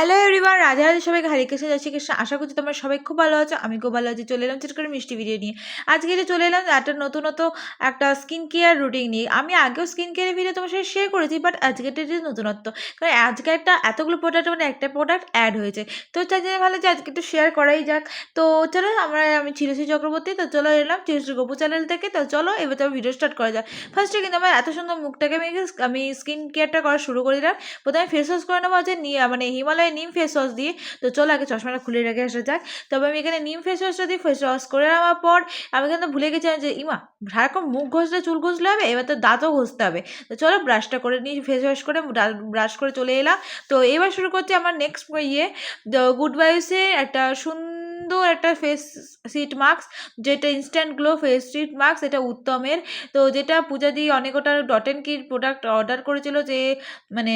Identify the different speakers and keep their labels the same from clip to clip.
Speaker 1: Hello everyone, Radhe Radhe সবাইকে, হরে কৃষ্ণ, জয় শ্রীকৃষ্ণ। আশা করছি তোমরা সবাই খুব ভালো আছো। আমি খুব ভালো আছি। চলে এলাম ছোট করে মিষ্টি ভিডিও নিয়ে। আজকে এটা চলে এলাম একটা নতুনত একটা স্কিন কেয়ার রুটিন নিয়ে। আমি আগেও স্কিন কেয়ারের ভিডিও তোমার সাথে শেয়ার করেছি, বাট আজকেরটা যে নতুনত্ব, কারণ আজকেরটা এতগুলো প্রোডাক্ট মানে একটা প্রোডাক্ট অ্যাড হয়েছে। তো চাই জন্য ভালো যে আজকে একটু শেয়ার করাই যাক। তো চলো আমি চিরশ্রী চক্রবর্তী, তো চলো এলাম চিরশ্রী গপু চ্যানেল থেকে। তো চলো এবার তো ভিডিও স্টার্ট করা যাক। ফার্স্টে কিন্তু আমার এত সুন্দর মুখটাকে আমি স্কিন কেয়ারটা করা শুরু করে দিলাম। প্রথমে ফেস ওয়াশ করে নেবো হচ্ছে মানে হিমালয়ের নিম ফেস ওয়াশ দিয়ে। তো চলো আগে চশমাটা খুলে রেখে আসা যাক। তবে আমি এখানে নিম ফেস ওয়াশটা দিয়ে ফেস ওয়াশ করে নেওয়ার পর আমি কিন্তু ভুলে গেছিলাম যে সারাক্ষণ মুখ ঘষলে চুল ঘষলে হবে, এবার তো দাঁতও ঘষতে হবে। তো চলো ব্রাশটা করে নিই, ফেস ওয়াশ করে ব্রাশ করে চলে এলাম। তো এবার শুরু করছি আমার নেক্সট গুড ভাইবসের একটা সুন্দর একটা ফেস সিট মাস্ক, যেটা instant glow face sheet mask, এটা উত্তমের। তো যেটা পূজা দিয়ে অনেক ওটা ডট অ্যান্ড কির প্রোডাক্ট অর্ডার করেছিল, যে মানে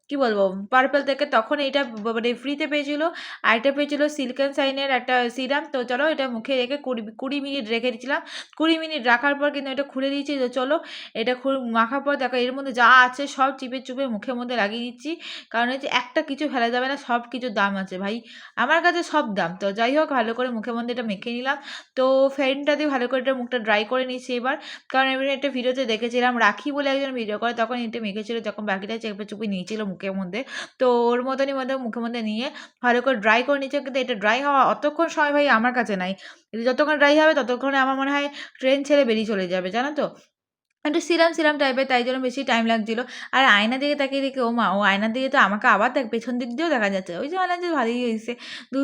Speaker 1: কি বলবো পার্পল থেকে, তখন এটা মানে ফ্রিতে পেয়েছিল। আর এটা পেয়েছিল সিল্ক অ্যান্ড শাইনের একটা সিরাম। তো চলো এটা মুখে রেখে 20 মিনিট রেখে দিয়েছিলাম। 20 মিনিট রাখার পর কিন্তু এটা খুলে দিয়েছি। তো চলো এটা মাখার পর দেখো এর মধ্যে যা আছে সব চিপে চুপে মুখের মধ্যে লাগিয়ে দিচ্ছি, কারণ হচ্ছে একটা কিছু ফেলা যাবে না, সব কিছুর দাম আছে ভাই, আমার কাছে সব দাম। তো যাই হোক ভালো করে মুখের মধ্যে এটা মেখে নিলাম। তো ফ্যানটা দিয়ে ভালো করে এটা মুখটা ড্রাই করে নিচ্ছি এবার, কারণ এবার একটা ভিডিওতে দেখেছিলাম রাখি বলে একজন ভিডিও করে, তখন এটা মেখেছিল যখন বাকিটা চেপে চুপে নিয়েছিল মুখের মধ্যে। তো ওর মতনই মুখের মধ্যে নিয়ে ভালো করে ড্রাই করে নিচ্ছে, কিন্তু এটা ড্রাই হওয়া অতক্ষণ সময় ভাই আমার কাছে নাই। এটা যতক্ষণ ড্রাই হবে ততক্ষণে আমার মনে হয় ট্রেন ছেড়ে বেরিয়ে চলে যাবে, জানো তো। একটু সিরাম সিরাম টাইপের, তাই জন্য বেশি টাইম লাগছিলো। আর আয়না দিকে তাকিয়ে দেখে ও আয়নার দিকে তো আমাকে আবার পেছন দিক দিয়েও দেখা যাচ্ছে। ওই যে বললাম যে ভালোই হয়েছে,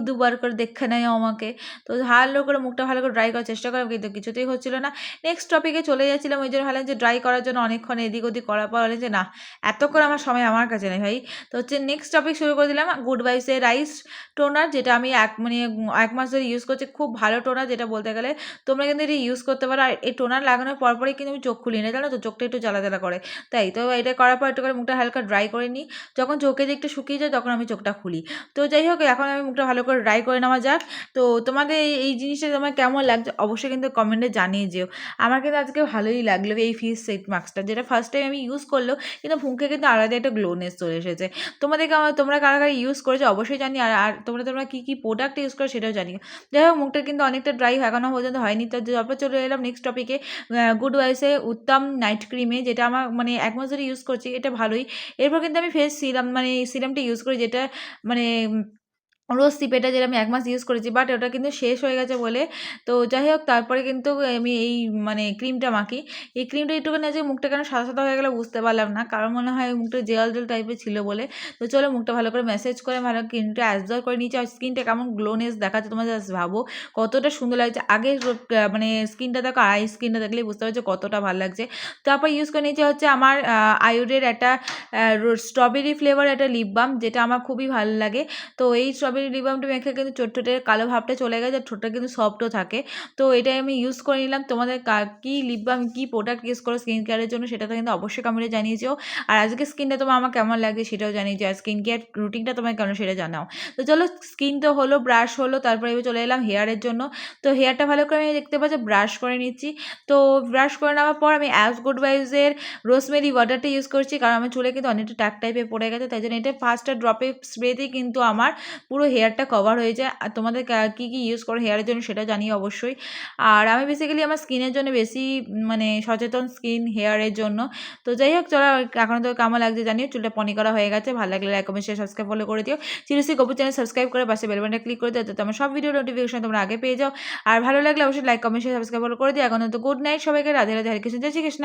Speaker 1: দুবার করে দেখে নেয় আমাকে। তো ভালো করে মুখটা ভালো করে ড্রাই করার চেষ্টা করলাম, কিন্তু কিছুতেই হচ্ছিলো না। নেক্সট টপিকে চলে যাচ্ছিলাম, ওই জন্য ভাবলাম যে ড্রাই করার জন্য অনেকক্ষণ এদিক ওদিক করার পর হলে যে না, এতক্ষণ আমার সময় আমার কাছে নেই ভাই। তো হচ্ছে নেক্সট টপিক শুরু করে দিলাম গুড ভাইবসের রাইস টোনার, যেটা আমি এক মাস ধরে ইউজ করছি। খুব ভালো টোনার, যেটা বলতে গেলে তোমরা কিন্তু এটা ইউজ করতে পারো। আর এই টোনার লাগানোর পরপরই কিন্তু আমি চোখ খুলি না, জানো তো, চোখটা একটু জ্বালা জ্বালা করে। তাই তো এটা করার পর একটু করে মুখটা হালকা ড্রাই করে নিই। যখন চোখে যে একটু শুকিয়ে যায় তখন আমি চোখটা খুলি। তো যাই হোক এখন আমি মুখটা ভালো করে ড্রাই করে নেওয়া যাক। তো তোমাদের এই জিনিসটা তোমার কেমন লাগছে অবশ্যই কিন্তু কমেন্টে জানিয়ে যেও। আমার কিন্তু আজকে ভালোই লাগলো এই ফেস সেট মাস্কটা, যেটা ফার্স্ট টাইম আমি ইউজ করলো, কিন্তু মুখে কিন্তু আলাদা একটা গ্লোনেস চলে এসেছে। তোমরা কারা কারা ইউজ করেছো অবশ্যই জানি। আর তোমরা কী প্রোডাক্ট ইউজ করো সেটাও জানি। যাই হোক মুখটা কিন্তু অনেকটা ড্রাই এখনো পর্যন্ত হয়নি। তো তারপর চলে এলাম নেক্সট টপিকে গুড ভাইবসে উত্তম নাইট ক্রিমে, যেটা আমার এক মাস ধরে ইউজ করছি, এটা ভালোই। এরপর কিন্তু আমি ফেস সিরাম সিরামটা ইউজ করি, যেটা মানে রোজ সিপেটা, যেটা আমি এক মাস ইউজ করেছি, বাট ওটা কিন্তু শেষ হয়ে গেছে বলে। তো যাই হোক তারপরে কিন্তু আমি এই ক্রিমটা মাখি। এই ক্রিমটা একটুখানি আজকে মুখটা কেন সাদা সাদা হয়ে গেলে বুঝতে পারলাম না, কারণ মনে হয় মুখটা জেল জেল টাইপের ছিল বলে। তো চলো মুখটা ভালো করে ম্যাসেজ করে ভালো ক্রিমটা অ্যাবজর্ব করে নিচ্ছি। আর স্কিনটা কেমন গ্লোনেস দেখাচ্ছে তোমরা জাস্ট ভাবো কতটা সুন্দর লাগছে। আগে স্কিনটা দেখো, আর এই স্কিনটা দেখলেই বুঝতে পারছো কতটা ভালো লাগছে। তারপর ইউজ করে নিচ্ছি হচ্ছে আমার আয়ুরের একটা স্ট্রবেরি ফ্লেভার একটা লিপ বাম, যেটা আমার খুবই ভালো লাগে। তো এই স্ট্রবেরি লিপ বামটা মেখে কিন্তু ঠোঁটের কালো ভাবটা চলে গেছে, ঠোঁটটা কিন্তু সফটও থাকে। তো এটাই আমি ইউজ করে নিলাম। তোমাদের কী লিপ বাম কী প্রোডাক্ট ইউজ করো স্কিন কেয়ারের জন্য সেটা তো কিন্তু অবশ্যই কমেন্টে জানিয়েছো। আর আজকে স্কিনটা তোমার আমার কেমন লাগছে সেটাও জানিয়েছো, আর স্কিন কেয়ার রুটিনটা তোমার কেমন সেটা জানাও। তো চলো স্কিন তো হলো, ব্রাশ হলো, তারপরে এবার চলে এলাম হেয়ারের জন্য। তো হেয়ারটা ভালো করে আমি দেখতে পাচ্ছি ব্রাশ করে নিচ্ছি। তো ব্রাশ করে নেওয়ার পর আমি গুড ভাইবসের রোজমেরি ওয়াটারটা ইউজ করছি, কারণ আমার চুলে কিন্তু অনেকটা টাক টাইপের পড়ে গেছে, তাই জন্য এটা ফার্স্টটা ড্রপে স্প্রেতেই কিন্তু আমার পুরো হেয়ারটা কভার হয়ে যায়। আর তোমাদের কী কী ইউজ করো হেয়ারের জন্য সেটা জানিয়ে অবশ্যই। আর আমি বেসিক্যালি আমার স্কিনের জন্য বেশি সচেতন, স্কিন হেয়ারের জন্য। তো যাই হোক চলো এখন তো কেমন লাগছে জানিও। চুলটা পনি করা হয়ে গেছে, ভালো লাগলে like comment share subscribe follow করে দিও। চিরশ্রী গপু চ্যানেল সাবস্ক্রাইব করে পাশে বেল বাটনটা ক্লিক করে দিও, যাতে আমার সব ভিডিও নোটিফিকেশন তোমরা আগে পেয়ে যাও। আর ভালো লাগলে অবশ্যই like comment share subscribe follow করে দিও। এখন তো গুড নাইট সবাইকে, রাধে রাধে, হরে কৃষ্ণ, জয় শ্রী কৃষ্ণ।